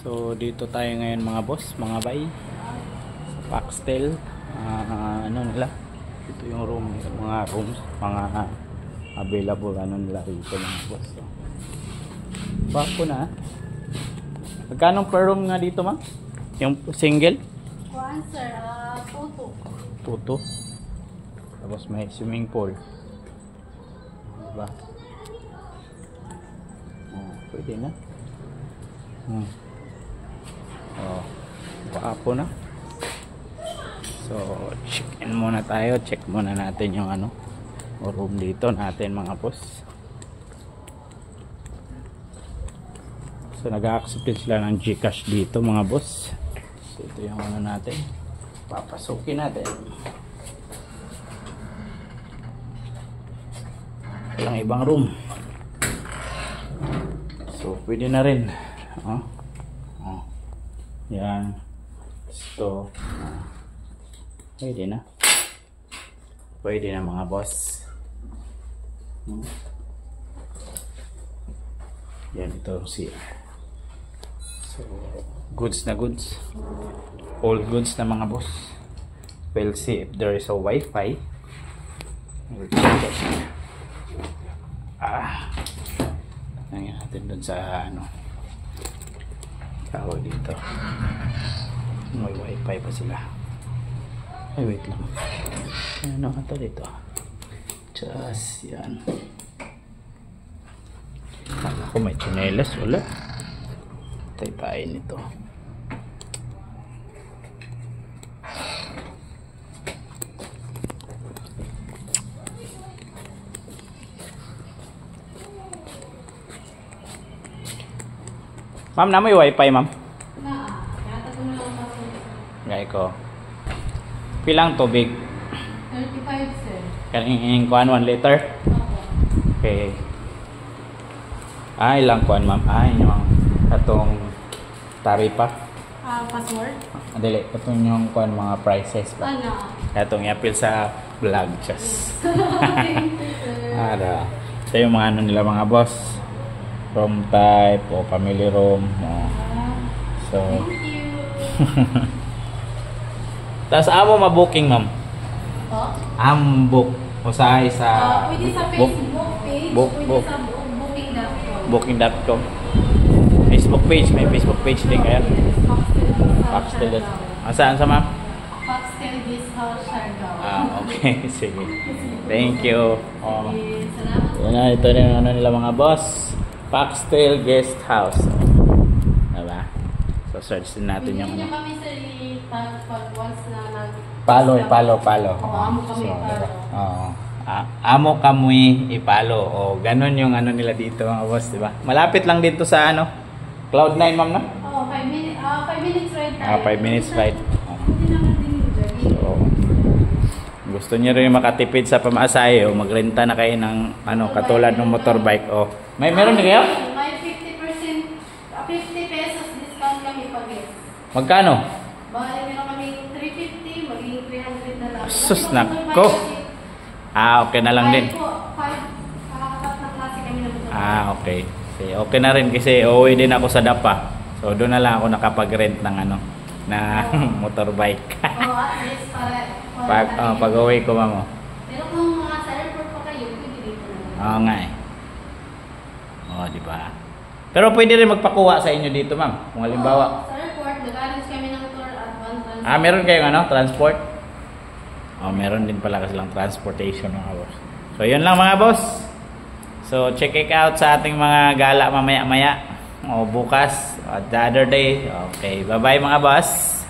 So dito tayo ngayon mga boss, mga bay. Foxtel, ano nila? Ito yung room, mga rooms, mga available ano nila rito mga boss. So, bako na. Magkano per room nga dito, ma'am? Yung single? Kuan sir, tuto. Tapos may swimming pool. Diba? Oh, pwede na. Oh, bako na. So, check-in muna tayo. Check muna natin yung ano, room dito natin mga boss. So, nag-accept sila ng GCash dito mga boss. So, ito yung ano natin. Papasukin natin. Walang ibang room. So, pwede na rin. Yan. Ito. Pwede na. Pwede na mga boss. Yan, ito si so, goods na goods. All goods na mga boss. We'll see if there is a Wi-Fi. We'll check it. Nangyay natin dun sa ano tawag dito. May Wi-Fi pa sila. Ay, wait lang. Ano ito dito? Just yan. Ako may chinelas. Wala. Tayo nito. Ma'am, na may Wi-Fi, ma'am? Gaya ko. Pilang tubig? 35 sir. Kaning kuan 1 liter? Okay. Ilang kuan, ma'am? Yung atong taripa? Password? Dili, atong yung kuan mga prices pa. Ano? Atong i-appeal sa vlog. Just. Thank you sir. Ito yung mga ano nila mga boss. Room type o family room. So, Thank you. tapos amo ma-booking, ma'am? Book. Usahay sa pwede sa Facebook page, pwede sa booking.com. Booking.com. Facebook page, may Facebook page din kaya. Foxtel. Saan sa ma'am? Foxtel Guest House, Siargao. Okay. Sige. Thank you. Salamat. Yan na, ito na yung ano nila mga boss. Foxtel Guest House. Diba? So, search din natin yung ano. Hindi kami sa pag once na Palo. amo kami palo. Oo. Amo kami ipalo. O, ganun yung ano nila dito mga boss, diba? Malapit lang dito sa ano? Cloud9, ma'am, no? 5 minutes ride tayo. 5 minutes ride. Hindi naman din yung journey. So, gusto niyo rin makatipid sa pamasahe o magrenta na kayo ng ano, katulad ng motorbike. O, meron din kayo? May 50%, 50 pesos discount kami pag guest. Magkano? Bali, meron kami 350, magiging 300 na lang. Sus, nako. Okay na lang din. 5 na klase kami na motorbike. Okay. Okay na rin kasi uuwi din ako sa Dapa. So, doon na lang ako nakapag-rent ng ano, na motorbike. At least para Pag-uwi ko, mamo. pero kung mga sa airport pa kayo, pwede dito na lang. Oo nga eh. Di ba? Pero pwede rin magpakuha sa inyo dito, ma'am. Kung halimbawa. Sa airport, nag-arrange kami ng tour at one transport. Meron kayong ano, transport? Meron din pala kasi lang transportation mga boss. So, yun lang mga boss. So, check it out sa ating mga gala mamaya-maya. O bukas, the other day. Okay, bye-bye mga boss.